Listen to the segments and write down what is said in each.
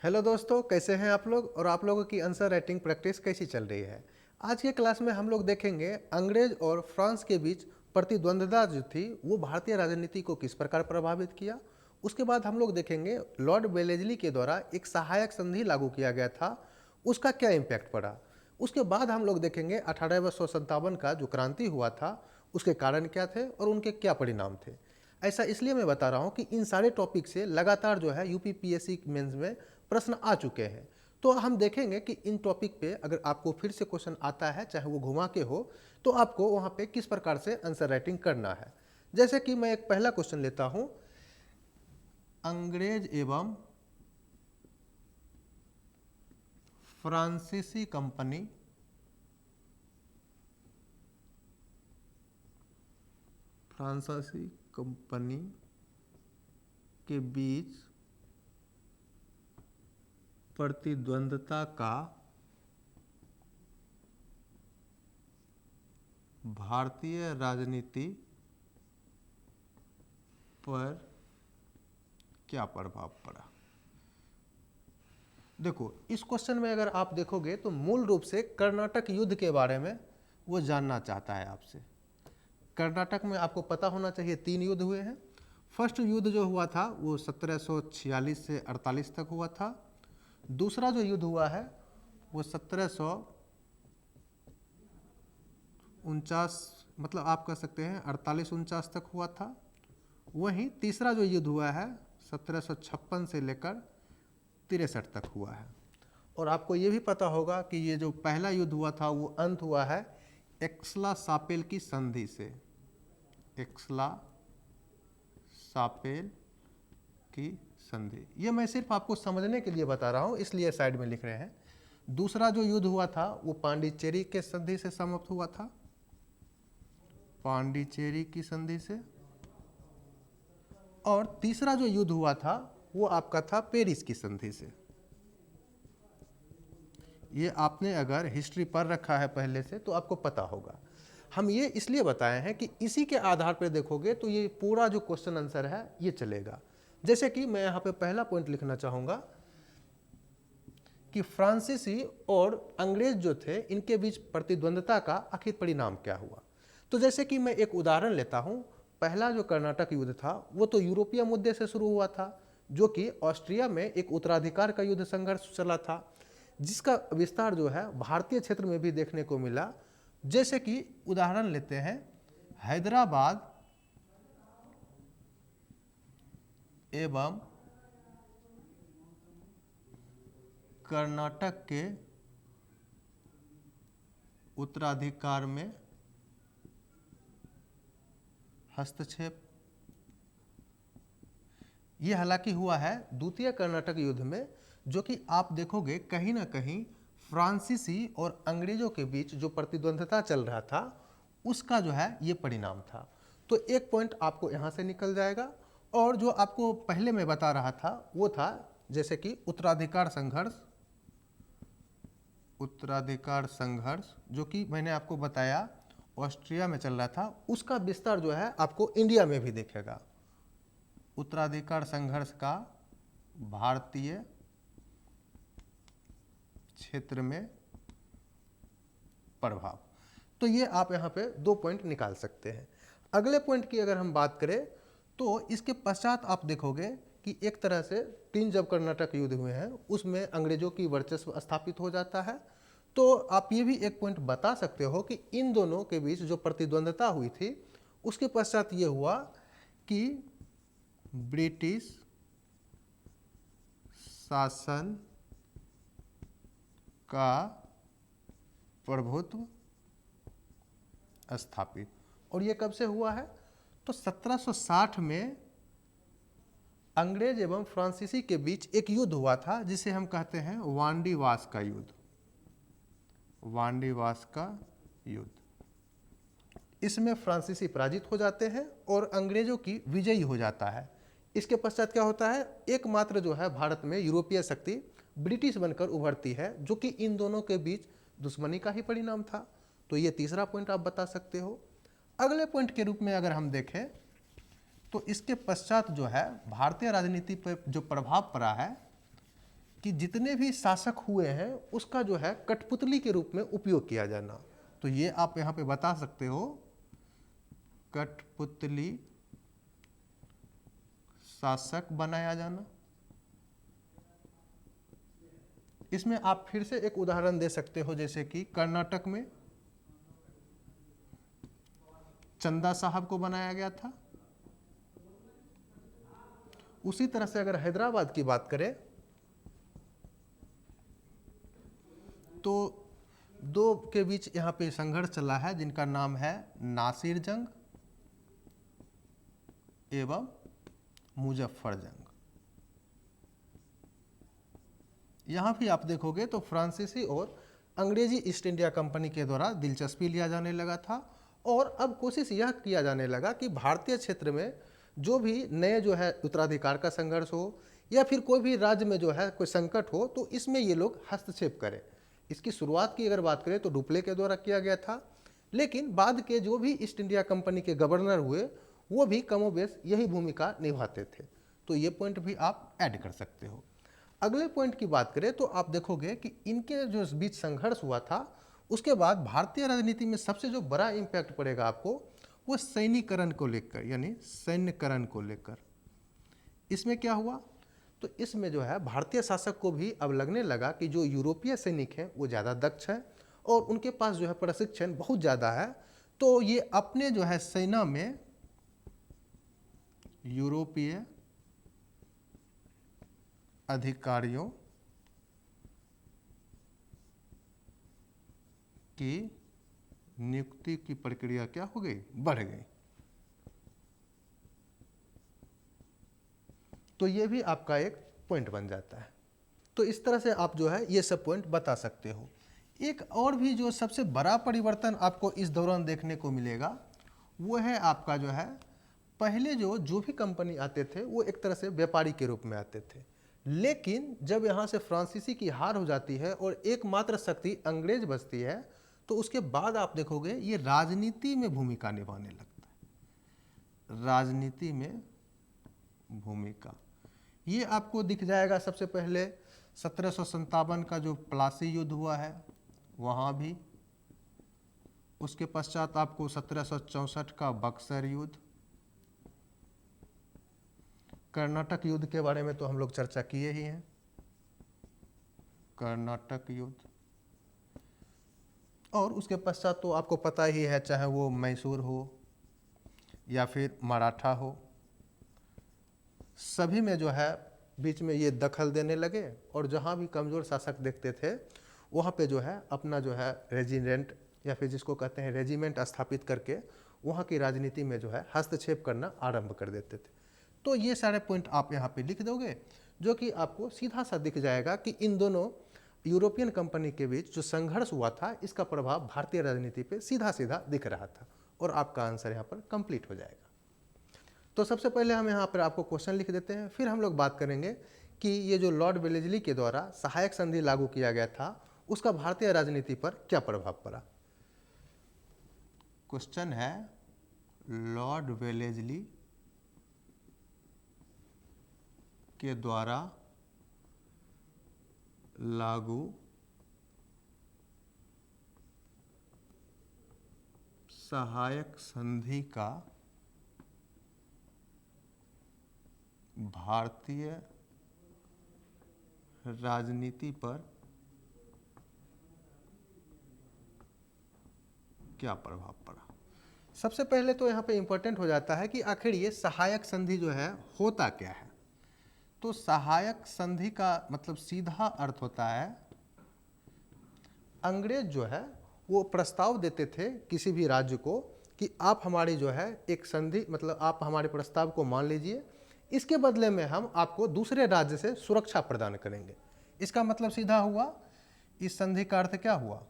Hello दोस्तों, कैसे हैं आप लोग और आप लोगों की आंसर राइटिंग प्रैक्टिस कैसी चल रही है। आज के क्लास में हम लोग देखेंगे अंग्रेज और फ्रांस के बीच प्रतिद्वंद्विता जो थी वो भारतीय राजनीति को किस प्रकार प्रभावित किया। उसके बाद हम लोग देखेंगे लॉर्ड वेलेस्ली के द्वारा एक सहायक संधि लागू किया गया था, उसका क्या इम्पैक्ट पड़ा। उसके बाद हम लोग देखेंगे 1857 का जो क्रांति हुआ था उसके कारण क्या थे और उनके क्या परिणाम थे। ऐसा इसलिए मैं बता रहा हूँ कि इन सारे टॉपिक से लगातार जो है यूपीपीएससी मेंस में प्रश्न आ चुके हैं। तो हम देखेंगे कि इन टॉपिक पे अगर आपको फिर से क्वेश्चन आता है, चाहे वो घुमा के हो, तो आपको वहाँ पे किस प्रकार से आंसर राइटिंग करना है। जैसे कि मैं एक पहला क्वेश्चन लेता हूँ, अंग्रेज एवं फ्रांसीसी कंपनी के बीच प्रतिद्वंद्विता का भारतीय राजनीति पर क्या प्रभाव पड़ा। देखो, इस क्वेश्चन में अगर आप देखोगे तो मूल रूप से कर्नाटक युद्ध के बारे में वो जानना चाहता है आपसे। कर्नाटक में आपको पता होना चाहिए 3 युद्ध हुए हैं। फर्स्ट युद्ध जो हुआ था वो 1746 से 48 तक हुआ था। दूसरा जो युद्ध हुआ है वो 1749 मतलब आप कह सकते हैं 48-49 तक हुआ था। वहीं तीसरा जो युद्ध हुआ है 1756 से लेकर 63 तक हुआ है। और आपको ये भी पता होगा कि ये जो पहला युद्ध हुआ था वो अंत हुआ है एक्सला-शापेल की संधि से। एक्सला-शापेल की संधि, ये मैं सिर्फ आपको समझने के लिए बता रहा हूँ, इसलिए साइड में लिख रहे हैं। दूसरा जो युद्ध हुआ था वो पांडिचेरी के संधि से समाप्त हुआ था, पांडिचेरी की संधि से। और तीसरा जो युद्ध हुआ था वो आपका था पेरिस की संधि से। ये आपने अगर हिस्ट्री पढ़ रखा है पहले से तो आपको पता होगा। हम ये इसलिए बताए हैं कि इसी के आधार पर देखोगे तो ये पूरा जो क्वेश्चन आंसर है ये चलेगा। जैसे कि मैं यहाँ पे पहला पॉइंट लिखना चाहूँगा कि फ्रांसीसी और अंग्रेज जो थे इनके बीच प्रतिद्वंद्विता का आखिर परिणाम क्या हुआ। तो जैसे कि मैं एक उदाहरण लेता हूँ, पहला जो कर्नाटक युद्ध था वो तो यूरोपीय मुद्दे से शुरू हुआ था, जो कि ऑस्ट्रिया में एक उत्तराधिकार का युद्ध संघर्ष चला था, जिसका विस्तार जो है भारतीय क्षेत्र में भी देखने को मिला। जैसे कि उदाहरण लेते हैं, हैदराबाद एवं कर्नाटक के उत्तराधिकार में हस्तक्षेप। यह हालांकि हुआ है द्वितीय कर्नाटक युद्ध में, जो कि आप देखोगे कहीं ना कहीं फ्रांसीसी और अंग्रेजों के बीच जो प्रतिद्वंद्विता चल रहा था उसका जो है ये परिणाम था। तो एक पॉइंट आपको यहाँ से निकल जाएगा। और जो आपको पहले मैं बता रहा था वो था जैसे कि उत्तराधिकार संघर्ष, जो कि मैंने आपको बताया ऑस्ट्रिया में चल रहा था, उसका विस्तार जो है आपको इंडिया में भी दिखेगा। उत्तराधिकार संघर्ष का भारतीय क्षेत्र में प्रभाव। तो ये आप यहाँ पे 2 पॉइंट निकाल सकते हैं। अगले पॉइंट की अगर हम बात करें तो इसके पश्चात आप देखोगे कि एक तरह से 3 जब कर्नाटक युद्ध हुए हैं उसमें अंग्रेजों की वर्चस्व स्थापित हो जाता है। तो आप ये भी एक पॉइंट बता सकते हो कि इन दोनों के बीच जो प्रतिद्वंद्विता हुई थी उसके पश्चात ये हुआ कि ब्रिटिश शासन का प्रभुत्व स्थापित। और ये कब से हुआ है? तो 1760 में अंग्रेज एवं फ्रांसीसी के बीच एक युद्ध हुआ था जिसे हम कहते हैं वांडीवास का युद्ध। वांडीवास का युद्ध, इसमें फ्रांसीसी पराजित हो जाते हैं और अंग्रेजों की विजयी हो जाता है। इसके पश्चात क्या होता है, एकमात्र जो है भारत में यूरोपीय शक्ति ब्रिटिश बनकर उभरती है, जो कि इन दोनों के बीच दुश्मनी का ही परिणाम था। तो ये तीसरा पॉइंट आप बता सकते हो। अगले पॉइंट के रूप में अगर हम देखें तो इसके पश्चात जो है भारतीय राजनीति पर जो प्रभाव पड़ा है कि जितने भी शासक हुए हैं उसका जो है कठपुतली के रूप में उपयोग किया जाना। तो ये आप यहाँ पे बता सकते हो, कठपुतली शासक बनाया जाना। इसमें आप फिर से एक उदाहरण दे सकते हो, जैसे कि कर्नाटक में चंदा साहब को बनाया गया था। उसी तरह से अगर हैदराबाद की बात करें तो दो के बीच यहाँ पे संघर्ष चला है जिनका नाम है नासिर जंग एवं मुजफ्फर जंग। यहाँ भी आप देखोगे तो फ्रांसीसी और अंग्रेजी ईस्ट इंडिया कंपनी के द्वारा दिलचस्पी लिया जाने लगा था, और अब कोशिश यह किया जाने लगा कि भारतीय क्षेत्र में जो भी नए जो है उत्तराधिकार का संघर्ष हो या फिर कोई भी राज्य में जो है कोई संकट हो तो इसमें ये लोग हस्तक्षेप करें। इसकी शुरुआत की अगर बात करें तो डुप्ले के द्वारा किया गया था, लेकिन बाद के जो भी ईस्ट इंडिया कंपनी के गवर्नर हुए वो भी कमोबेश यही भूमिका निभाते थे। तो ये पॉइंट भी आप ऐड कर सकते हो। अगले पॉइंट की बात करें तो आप देखोगे कि इनके जो बीच संघर्ष हुआ था उसके बाद भारतीय राजनीति में सबसे जो बड़ा इम्पैक्ट पड़ेगा आपको वो सैनिकरण को लेकर, यानी सैन्यकरण को लेकर। इसमें क्या हुआ, तो इसमें जो है भारतीय शासक को भी अब लगने लगा कि जो यूरोपीय सैनिक हैं वो ज़्यादा दक्ष हैं और उनके पास जो है प्रशिक्षण बहुत ज़्यादा है, तो ये अपने जो है सेना में यूरोपीय अधिकारियों की नियुक्ति की प्रक्रिया क्या हो गई, बढ़ गई। तो ये भी आपका एक पॉइंट बन जाता है। तो इस तरह से आप जो है ये सब पॉइंट बता सकते हो। एक और भी जो सबसे बड़ा परिवर्तन आपको इस दौरान देखने को मिलेगा वो है आपका जो है, पहले जो भी कंपनी आते थे वो एक तरह से व्यापारी के रूप में आते थे, लेकिन जब यहाँ से फ्रांसीसी की हार हो जाती है और एकमात्र शक्ति अंग्रेज बचती है तो उसके बाद आप देखोगे ये राजनीति में भूमिका निभाने लगता है। राजनीति में भूमिका ये आपको दिख जाएगा। सबसे पहले 1757 का जो प्लासी युद्ध हुआ है वहाँ भी, उसके पश्चात आपको 1764 का बक्सर युद्ध, कर्नाटक युद्ध के बारे में तो हम लोग चर्चा किए ही हैं, कर्नाटक युद्ध, और उसके पश्चात तो आपको पता ही है चाहे वो मैसूर हो या फिर मराठा हो, सभी में जो है बीच में ये दखल देने लगे और जहाँ भी कमज़ोर शासक देखते थे वहाँ पे जो है अपना जो है रेजिमेंट या फिर जिसको कहते हैं रेजिमेंट स्थापित करके वहाँ की राजनीति में जो है हस्तक्षेप करना आरंभ कर देते थे। तो ये सारे पॉइंट आप यहाँ पे लिख दोगे जो कि आपको सीधा सा दिख जाएगा कि इन दोनों यूरोपियन कंपनी के बीच जो संघर्ष हुआ था इसका प्रभाव भारतीय राजनीति पे सीधा सीधा दिख रहा था, और आपका आंसर यहाँ पर कंप्लीट हो जाएगा। तो सबसे पहले हम यहाँ पर आपको क्वेश्चन लिख देते हैं, फिर हम लोग बात करेंगे कि ये जो लॉर्ड वेलेस्ली के द्वारा सहायक संधि लागू किया गया था उसका भारतीय राजनीति पर क्या प्रभाव पड़ा। क्वेश्चन है, लॉर्ड वेलेस्ली के द्वारा लागू सहायक संधि का भारतीय राजनीति पर क्या प्रभाव पड़ा। सबसे पहले तो यहाँ पे इम्पोर्टेंट हो जाता है कि आखिर ये सहायक संधि जो है होता क्या है। तो सहायक संधि का मतलब सीधा अर्थ होता है, अंग्रेज जो है वो प्रस्ताव देते थे किसी भी राज्य को कि आप हमारी जो है एक संधि, मतलब आप हमारे प्रस्ताव को मान लीजिए, इसके बदले में हम आपको दूसरे राज्य से सुरक्षा प्रदान करेंगे। इसका मतलब सीधा हुआ, इस संधि का अर्थ क्या हुआ,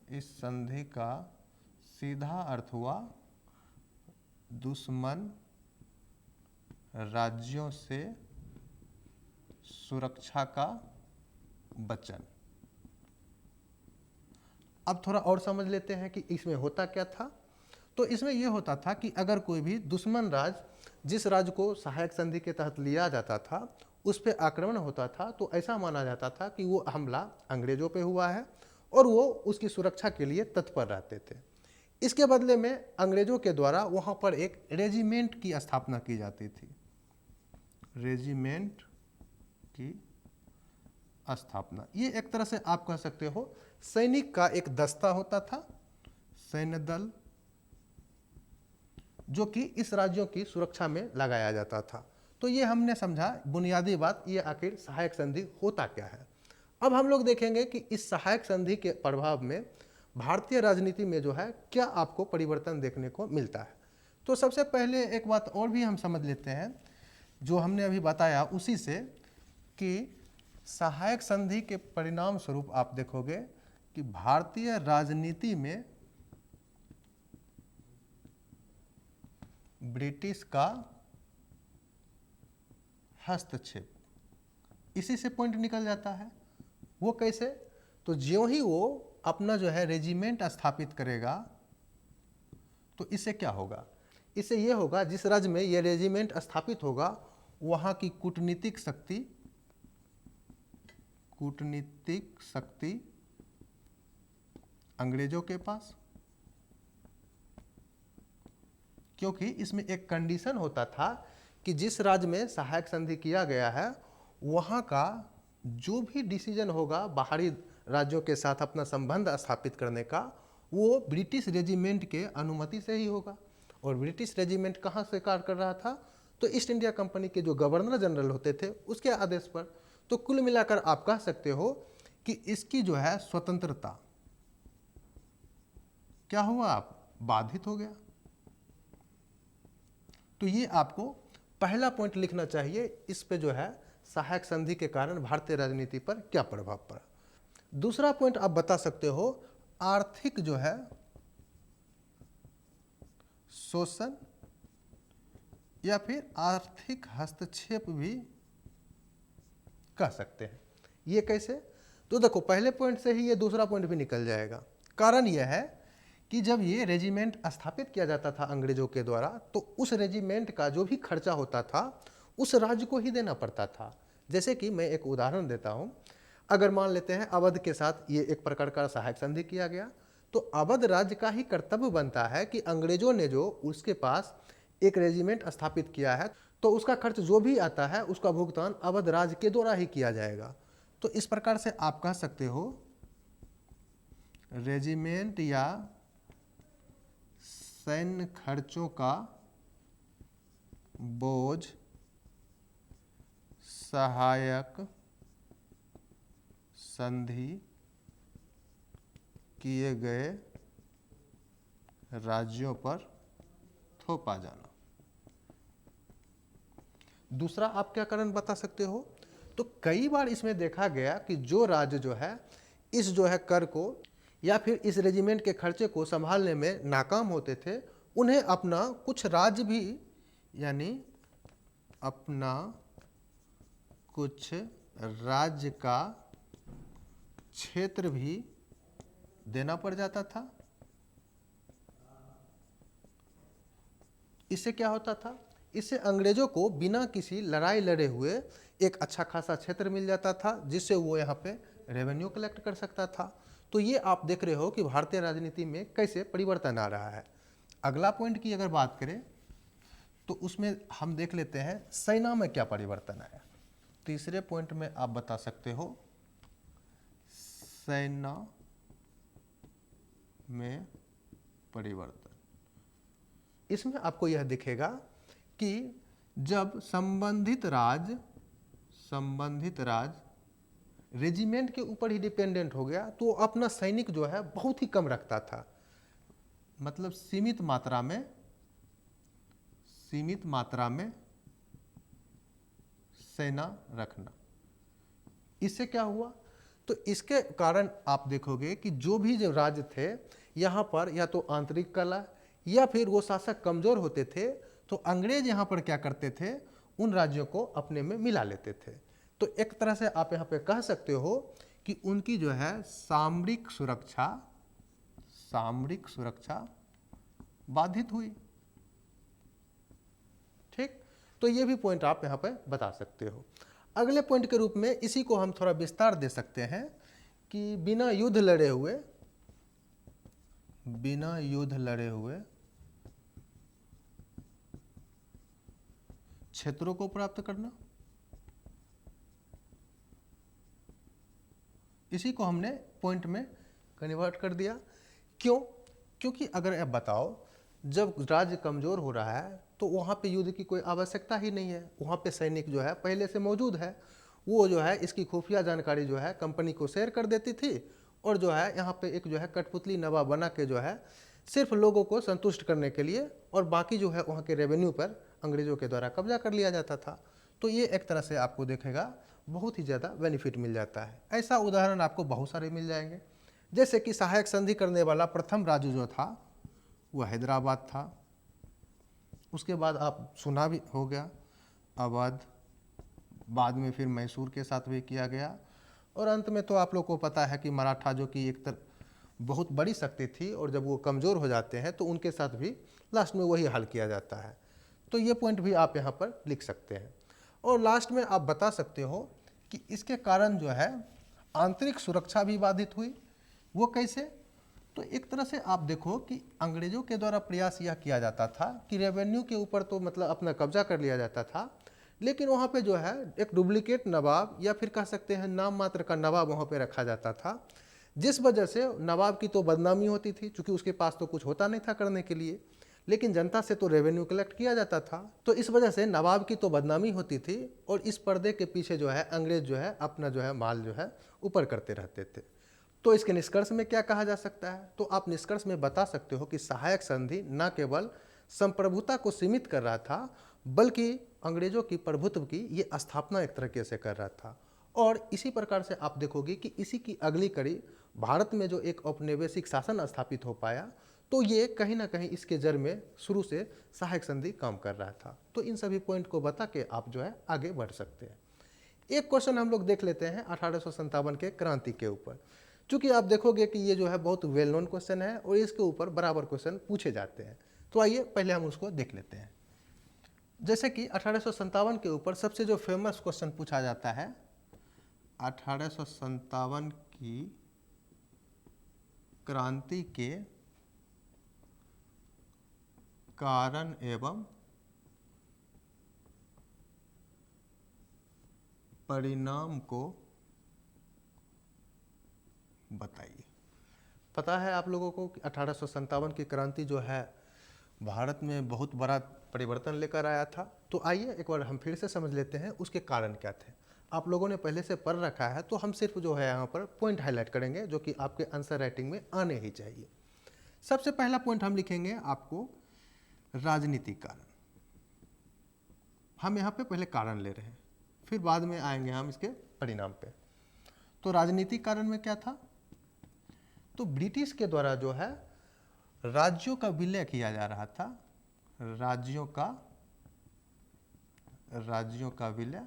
इस संधि का सीधा अर्थ हुआ दुश्मन राज्यों से सुरक्षा का वचन। अब थोड़ा और समझ लेते हैं कि इसमें होता क्या था। तो इसमें यह होता था कि अगर कोई भी दुश्मन राज्य जिस राज्य को सहायक संधि के तहत लिया जाता था उस पर आक्रमण होता था तो ऐसा माना जाता था कि वो हमला अंग्रेजों पे हुआ है और वो उसकी सुरक्षा के लिए तत्पर रहते थे। इसके बदले में अंग्रेजों के द्वारा वहाँ पर एक रेजिमेंट की स्थापना की जाती थी, रेजिमेंट की स्थापना। ये एक तरह से आप कह सकते हो सैनिक का एक दस्ता होता था, सैन्य दल, जो कि इस राज्यों की सुरक्षा में लगाया जाता था। तो ये हमने समझा बुनियादी बात, ये आखिर सहायक संधि होता क्या है। अब हम लोग देखेंगे कि इस सहायक संधि के प्रभाव में भारतीय राजनीति में जो है क्या आपको परिवर्तन देखने को मिलता है। तो सबसे पहले एक बात और भी हम समझ लेते हैं जो हमने अभी बताया उसी से, कि सहायक संधि के परिणाम स्वरूप आप देखोगे कि भारतीय राजनीति में ब्रिटिश का हस्तक्षेप, इसी से पॉइंट निकल जाता है। वो कैसे? तो ज्यों ही वो अपना जो है रेजिमेंट स्थापित करेगा तो इससे क्या होगा? इससे ये होगा जिस राज्य में ये रेजिमेंट स्थापित होगा वहाँ की कूटनीतिक शक्ति अंग्रेजों के पास, क्योंकि इसमें एक कंडीशन होता था कि जिस राज्य में सहायक संधि किया गया है वहाँ का जो भी डिसीजन होगा बाहरी राज्यों के साथ अपना संबंध स्थापित करने का, वो ब्रिटिश रेजिमेंट के अनुमति से ही होगा। और ब्रिटिश रेजिमेंट कहाँ से कार्य कर रहा था? तो ईस्ट इंडिया कंपनी के जो गवर्नर जनरल होते थे उसके आदेश पर। तो कुल मिलाकर आप कह सकते हो कि इसकी जो है स्वतंत्रता क्या हुआ, आप बाधित हो गया। तो ये आपको पहला पॉइंट लिखना चाहिए, इस पे जो है सहायक संधि के कारण भारतीय राजनीति पर क्या प्रभाव पड़ा। दूसरा पॉइंट आप बता सकते हो आर्थिक जो है शोषण या फिर आर्थिक हस्तक्षेप भी कह सकते हैं। ये कैसे? तो देखो पहले पॉइंट से ही ये दूसरा पॉइंट भी निकल जाएगा। कारण यह है कि जब ये रेजिमेंट स्थापित किया जाता था अंग्रेजों के द्वारा तो उस रेजिमेंट का जो भी खर्चा होता था उस राज्य को ही देना पड़ता था। जैसे कि मैं एक उदाहरण देता हूँ, अगर मान लेते हैं अवध के साथ ये एक प्रकार का सहायक संधि किया गया तो अवध राज्य का ही कर्तव्य बनता है कि अंग्रेजों ने जो उसके पास एक रेजिमेंट स्थापित किया है तो उसका खर्च जो भी आता है उसका भुगतान अवध राज्य के द्वारा ही किया जाएगा। तो इस प्रकार से आप कह सकते हो रेजिमेंट या सैन्य खर्चों का बोझ सहायक संधि किए गए राज्यों पर थोपा जाना। दूसरा आप क्या कारण बता सकते हो? तो कई बार इसमें देखा गया कि जो राज्य जो है इस जो है कर को या फिर इस रेजिमेंट के खर्चे को संभालने में नाकाम होते थे, उन्हें अपना कुछ राज्य भी यानी अपना कुछ राज्य का क्षेत्र भी देना पड़ जाता था। इससे क्या होता था? इससे अंग्रेजों को बिना किसी लड़ाई लड़े हुए एक अच्छा खासा क्षेत्र मिल जाता था जिससे वो यहाँ पे रेवेन्यू कलेक्ट कर सकता था। तो ये आप देख रहे हो कि भारतीय राजनीति में कैसे परिवर्तन आ रहा है। अगला पॉइंट की अगर बात करें तो उसमें हम देख लेते हैं सेना में क्या परिवर्तन आया। तीसरे पॉइंट में आप बता सकते हो सेना में परिवर्तन। इसमें आपको यह दिखेगा कि जब संबंधित राज्य रेजिमेंट के ऊपर ही डिपेंडेंट हो गया तो अपना सैनिक जो है बहुत ही कम रखता था, मतलब सीमित मात्रा में सेना रखना। इससे क्या हुआ? तो इसके कारण आप देखोगे कि जो राज्य थे यहाँ पर या तो आंतरिक कला या फिर वो शासक कमजोर होते थे तो अंग्रेज यहाँ पर क्या करते थे, उन राज्यों को अपने में मिला लेते थे। तो एक तरह से आप यहाँ पे कह सकते हो कि उनकी जो है सामरिक सुरक्षा बाधित हुई। ठीक, तो ये भी पॉइंट आप यहाँ पे बता सकते हो। अगले पॉइंट के रूप में इसी को हम थोड़ा विस्तार दे सकते हैं कि बिना युद्ध लड़े हुए क्षेत्रों को प्राप्त करना। इसी को हमने पॉइंट में कन्वर्ट कर दिया। क्यों? क्योंकि अगर आप बताओ, जब राज्य कमजोर हो रहा है तो वहाँ पे युद्ध की कोई आवश्यकता ही नहीं है। वहाँ पे सैनिक जो है पहले से मौजूद है, वो जो है इसकी खुफिया जानकारी जो है कंपनी को शेयर कर देती थी, और जो है यहाँ पे एक जो है कठपुतली नवाब बना के जो है सिर्फ लोगों को संतुष्ट करने के लिए, और बाकी जो है वहाँ के रेवेन्यू पर अंग्रेजों के द्वारा कब्जा कर लिया जाता था। तो ये एक तरह से आपको देखेगा बहुत ही ज़्यादा बेनिफिट मिल जाता है। ऐसा उदाहरण आपको बहुत सारे मिल जाएंगे। जैसे कि सहायक संधि करने वाला प्रथम राज्य जो था वह हैदराबाद था। उसके बाद आप सुना भी हो गया अवध, बाद में फिर मैसूर के साथ भी किया गया, और अंत में तो आप लोग को पता है कि मराठा जो कि एक बहुत बड़ी शक्ति थी, और जब वो कमज़ोर हो जाते हैं तो उनके साथ भी लास्ट में वही हल किया जाता है। तो ये पॉइंट भी आप यहाँ पर लिख सकते हैं। और लास्ट में आप बता सकते हो कि इसके कारण जो है आंतरिक सुरक्षा भी बाधित हुई। वो कैसे? तो एक तरह से आप देखो कि अंग्रेजों के द्वारा प्रयास यह किया जाता था कि रेवेन्यू के ऊपर तो मतलब अपना कब्जा कर लिया जाता था, लेकिन वहाँ पे जो है एक डुप्लीकेट नवाब या फिर कह सकते हैं नाम मात्र का नवाब वहाँ पे रखा जाता था, जिस वजह से नवाब की तो बदनामी होती थी, क्योंकि उसके पास तो कुछ होता नहीं था करने के लिए, लेकिन जनता से तो रेवेन्यू कलेक्ट किया जाता था। तो इस वजह से नवाब की तो बदनामी होती थी, और इस पर्दे के पीछे जो है अंग्रेज जो है अपना जो है माल जो है ऊपर करते रहते थे। तो इसके निष्कर्ष में क्या कहा जा सकता है? तो आप निष्कर्ष में बता सकते हो कि सहायक संधि न केवल संप्रभुता को सीमित कर रहा था, बल्कि अंग्रेजों की प्रभुत्व की ये स्थापना एक तरीके से कर रहा था। और इसी प्रकार से आप देखोगे कि इसी की अगली कड़ी भारत में जो एक औपनिवेशिक शासन स्थापित हो पाया, तो ये कहीं ना कहीं इसके जड़ में शुरू से सहायक संधि काम कर रहा था। तो इन सभी पॉइंट को बता के आप जो है आगे बढ़ सकते हैं। एक क्वेश्चन हम लोग देख लेते हैं 1857 के क्रांति के ऊपर। चूंकि आप देखोगे कि ये जो है बहुत वेल नोन क्वेश्चन है और इसके ऊपर बराबर क्वेश्चन पूछे जाते हैं। तो आइए पहले हम उसको देख लेते हैं। जैसे कि 1857 के ऊपर सबसे जो फेमस क्वेश्चन पूछा जाता है, 1857 की क्रांति के कारण एवं परिणाम को बताइए। पता है आप लोगों को कि 1857 की क्रांति जो है भारत में बहुत बड़ा परिवर्तन लेकर आया था। तो आइए एक बार हम फिर से समझ लेते हैं उसके कारण क्या थे। आप लोगों ने पहले से पढ़ रखा है, तो हम सिर्फ जो है यहाँ पर पॉइंट हाईलाइट करेंगे जो कि आपके आंसर राइटिंग में आने ही चाहिए। सबसे पहला पॉइंट हम लिखेंगे आपको राजनीतिक कारण। हम यहाँ पे पहले कारण ले रहे हैं, फिर बाद में आएंगे हम इसके परिणाम पे। तो राजनीतिक कारण में क्या था? तो ब्रिटिश के द्वारा जो है राज्यों का विलय किया जा रहा था, राज्यों का विलय।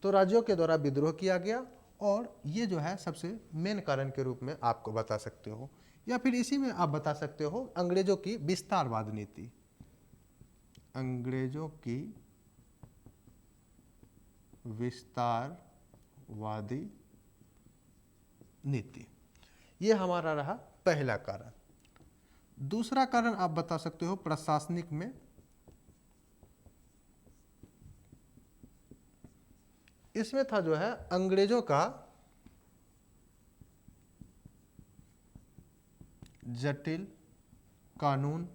तो राज्यों के द्वारा विद्रोह किया गया, और ये जो है सबसे मेन कारण के रूप में आपको बता सकते हो, या फिर इसी में आप बता सकते हो अंग्रेजों की विस्तारवाद नीति। अंग्रेजों की विस्तारवादी नीति, ये हमारा रहा पहला कारण। दूसरा कारण आप बता सकते हो प्रशासनिक में। इसमें था जो है अंग्रेजों का जटिल कानून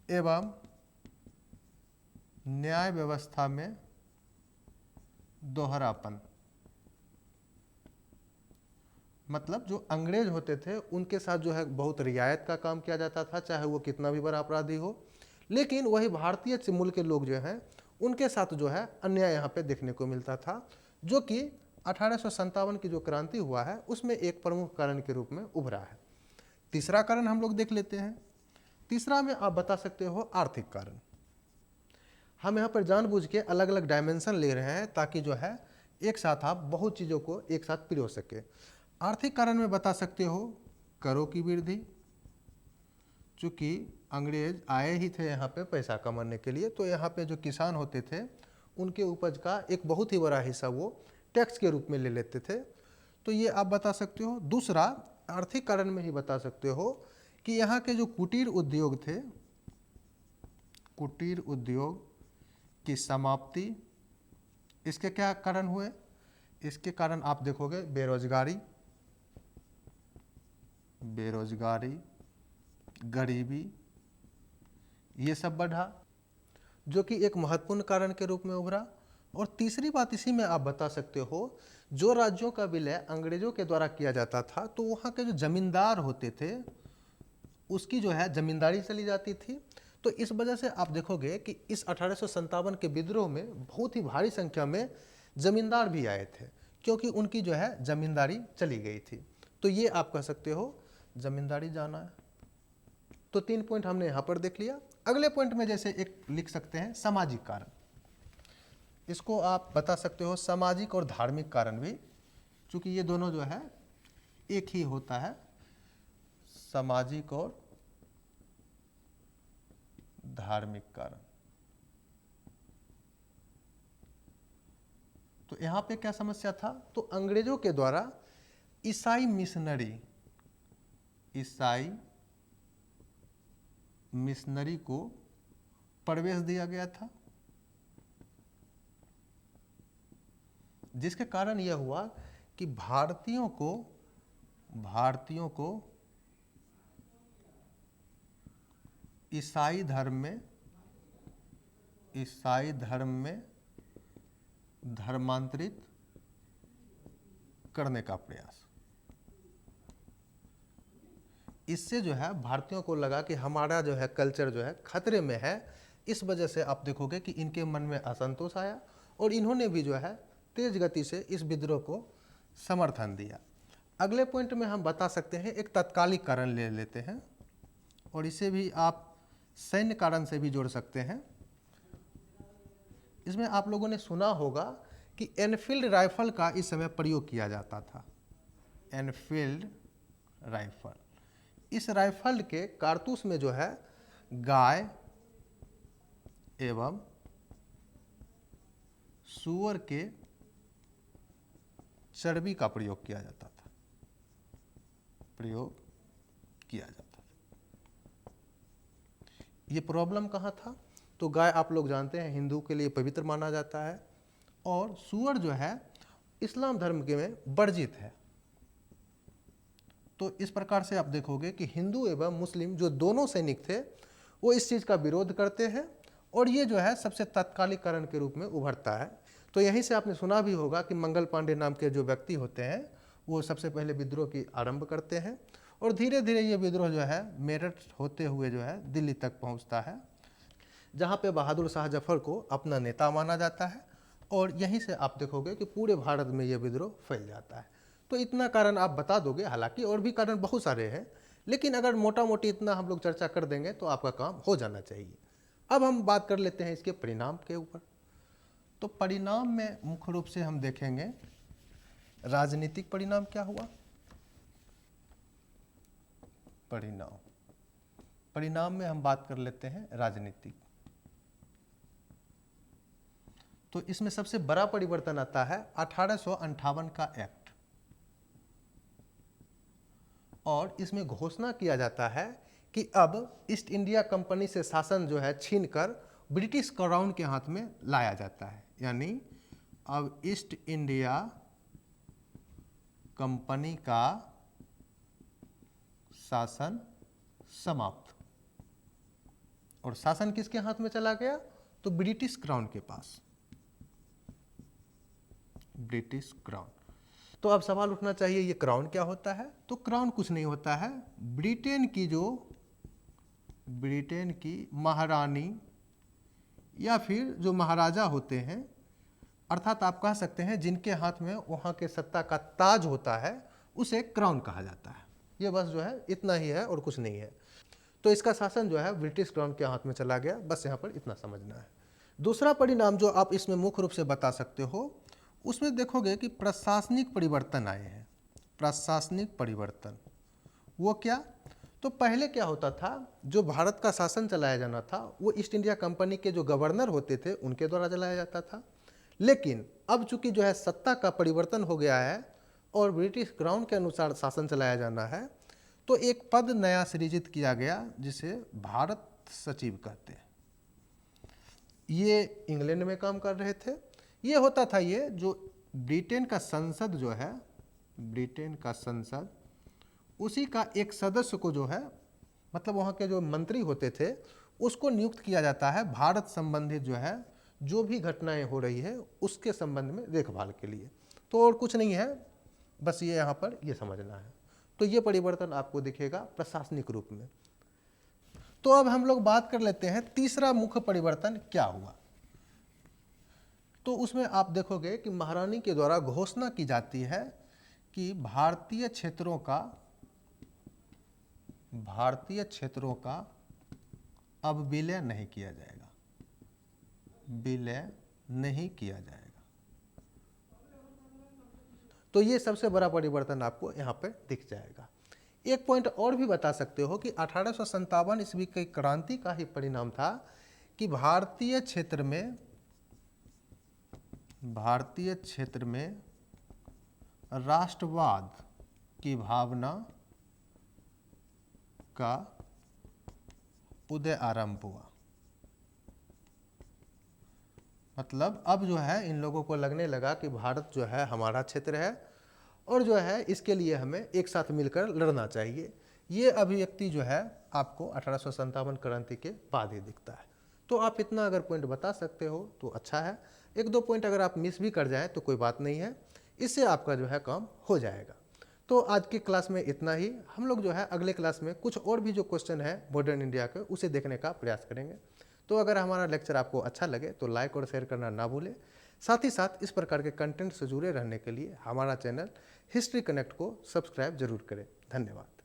एवं न्याय व्यवस्था में दोहरापन। मतलब जो अंग्रेज होते थे उनके साथ जो है बहुत रियायत का काम किया जाता था, चाहे वो कितना भी बड़ा अपराधी हो, लेकिन वही भारतीय मूल के लोग जो हैं उनके साथ जो है अन्याय यहाँ पे देखने को मिलता था, जो कि 1857 की जो क्रांति हुआ है उसमें एक प्रमुख कारण के रूप में उभरा है। तीसरा कारण हम लोग देख लेते हैं। तीसरा में आप बता सकते हो आर्थिक कारण। हम यहाँ पर जानबूझ के अलग अलग डायमेंशन ले रहे हैं ताकि जो है एक साथ आप बहुत चीज़ों को एक साथ पिरो सके। आर्थिक कारण में बता सकते हो करों की वृद्धि, चूँकि अंग्रेज आए ही थे यहाँ पे पैसा कमाने के लिए, तो यहाँ पे जो किसान होते थे उनके उपज का एक बहुत ही बड़ा हिस्सा वो टैक्स के रूप में ले लेते थे। तो ये आप बता सकते हो। दूसरा, आर्थिक कारण में ही बता सकते हो कि यहाँ के जो कुटीर उद्योग थे, कुटीर उद्योग की समाप्ति, इसके क्या कारण हुए? इसके कारण आप देखोगे बेरोजगारी, गरीबी, ये सब बढ़ा, जो कि एक महत्वपूर्ण कारण के रूप में उभरा। और तीसरी बात इसी में आप बता सकते हो, जो राज्यों का विलय अंग्रेजों के द्वारा किया जाता था तो वहाँ के जो जमींदार होते थे उसकी जो है जमींदारी चली जाती थी। तो इस वजह से आप देखोगे कि इस 1857 के विद्रोह में बहुत ही भारी संख्या में जमींदार भी आए थे, क्योंकि उनकी जो है जमींदारी चली गई थी। तो ये आप कह सकते हो जमींदारी जाना है। तो 3 पॉइंट हमने यहाँ पर देख लिया। अगले पॉइंट में जैसे एक लिख सकते हैं सामाजिक कारण, इसको आप बता सकते हो सामाजिक और धार्मिक कारण भी, क्योंकि ये दोनों जो है एक ही होता है, सामाजिक और धार्मिक कारण। तो यहाँ पे क्या समस्या था? तो अंग्रेजों के द्वारा ईसाई मिशनरी को प्रवेश दिया गया था, जिसके कारण यह हुआ कि भारतीयों को ईसाई धर्म में धर्मांतरित करने का प्रयास। इससे जो है भारतीयों को लगा कि हमारा जो है कल्चर जो है खतरे में है। इस वजह से आप देखोगे कि इनके मन में असंतोष आया और इन्होंने भी जो है तेज गति से इस विद्रोह को समर्थन दिया। अगले पॉइंट में हम बता सकते हैं एक तत्कालिक कारण ले लेते हैं, और इसे भी आप सैन्य कारण से भी जोड़ सकते हैं। इसमें आप लोगों ने सुना होगा कि एनफील्ड राइफल का इस समय प्रयोग किया जाता था। एनफील्ड राइफल, इस राइफल के कारतूस में जो है गाय एवं सूअर के चर्बी का प्रयोग किया जाता था। ये प्रॉब्लम कहाँ था? तो गाय आप लोग जानते हैं हिंदू के लिए पवित्र माना जाता है, और सूअर जो है इस्लाम धर्म के में वर्जित है। तो इस प्रकार से आप देखोगे कि हिंदू एवं मुस्लिम जो दोनों सैनिक थे वो इस चीज़ का विरोध करते हैं, और ये जो है सबसे तात्कालिक कारण के रूप में उभरता है। तो यहीं से आपने सुना भी होगा कि मंगल पांडे नाम के जो व्यक्ति होते हैं वो सबसे पहले विद्रोह की आरंभ करते हैं, और धीरे धीरे ये विद्रोह जो है मेरठ होते हुए जो है दिल्ली तक पहुंचता है, जहां पे बहादुर शाह जफर को अपना नेता माना जाता है। और यहीं से आप देखोगे कि पूरे भारत में ये विद्रोह फैल जाता है। तो इतना कारण आप बता दोगे, हालांकि और भी कारण बहुत सारे हैं, लेकिन अगर मोटा मोटी इतना हम लोग चर्चा कर देंगे तो आपका काम हो जाना चाहिए। अब हम बात कर लेते हैं इसके परिणाम के ऊपर। तो परिणाम में मुख्य रूप से हम देखेंगे राजनीतिक परिणाम क्या हुआ। परिणाम में हम बात कर लेते हैं राजनीतिक। तो इसमें सबसे बड़ा परिवर्तन आता है 1858 का एक्ट, और इसमें घोषणा किया जाता है कि अब ईस्ट इंडिया कंपनी से शासन जो है छीनकर ब्रिटिश क्राउन के हाथ में लाया जाता है। यानी अब ईस्ट इंडिया कंपनी का शासन समाप्त, और शासन किसके हाथ में चला गया? तो ब्रिटिश क्राउन के पास, ब्रिटिश क्राउन। तो अब सवाल उठना चाहिए ये क्राउन क्या होता है? तो क्राउन कुछ नहीं होता है, ब्रिटेन की महारानी या फिर जो महाराजा होते हैं, अर्थात आप कह सकते हैं जिनके हाथ में वहाँ के सत्ता का ताज होता है, उसे क्राउन कहा जाता है। ये बस जो है इतना ही है और कुछ नहीं है। तो इसका शासन जो है ब्रिटिश क्राउन के हाथ में चला गया, बस यहाँ पर इतना समझना है। दूसरा परिणाम जो आप इसमें मुख्य रूप से बता सकते हो, उसमें देखोगे कि प्रशासनिक परिवर्तन आए हैं। प्रशासनिक परिवर्तन वो क्या? तो पहले क्या होता था, जो भारत का शासन चलाया जाना था वो ईस्ट इंडिया कंपनी के जो गवर्नर होते थे उनके द्वारा चलाया जाता था। लेकिन अब चूंकि जो है सत्ता का परिवर्तन हो गया है और ब्रिटिश क्राउन के अनुसार शासन चलाया जाना है, तो एक पद नया सृजित किया गया जिसे भारत सचिव कहते हैं। ये इंग्लैंड में काम कर रहे थे। ये होता था, ये जो ब्रिटेन का संसद जो है, ब्रिटेन का संसद, उसी का एक सदस्य को जो है, मतलब वहाँ के जो मंत्री होते थे उसको नियुक्त किया जाता है भारत संबंधित जो है जो भी घटनाएं हो रही है उसके संबंध में देखभाल के लिए। तो और कुछ नहीं है, बस ये यहाँ पर ये समझना है। तो ये परिवर्तन आपको दिखेगा प्रशासनिक रूप में। तो अब हम लोग बात कर लेते हैं तीसरा मुख्य परिवर्तन क्या हुआ। तो उसमें आप देखोगे कि महारानी के द्वारा घोषणा की जाती है कि भारतीय क्षेत्रों का अब विलय नहीं किया जाएगा, विलय नहीं किया जाएगा। तो ये सबसे बड़ा परिवर्तन आपको यहाँ पे दिख जाएगा। एक पॉइंट और भी बता सकते हो कि 1857 ईस्वी की क्रांति का ही परिणाम था कि भारतीय क्षेत्र में राष्ट्रवाद की भावना का उदय आरंभ हुआ। मतलब अब जो है इन लोगों को लगने लगा कि भारत जो है हमारा क्षेत्र है और जो है इसके लिए हमें एक साथ मिलकर लड़ना चाहिए। ये अभिव्यक्ति जो है आपको 1857 क्रांति के बाद ही दिखता है। तो आप इतना अगर पॉइंट बता सकते हो तो अच्छा है। एक दो पॉइंट अगर आप मिस भी कर जाएं तो कोई बात नहीं है, इससे आपका जो है काम हो जाएगा। तो आज की क्लास में इतना ही। हम लोग जो है अगले क्लास में कुछ और भी जो क्वेश्चन है मॉडर्न इंडिया के उसे देखने का प्रयास करेंगे। तो अगर हमारा लेक्चर आपको अच्छा लगे तो लाइक और शेयर करना ना भूलें। साथ ही साथ इस प्रकार के कंटेंट से जुड़े रहने के लिए हमारा चैनल हिस्ट्री कनेक्ट को सब्सक्राइब जरूर करें। धन्यवाद।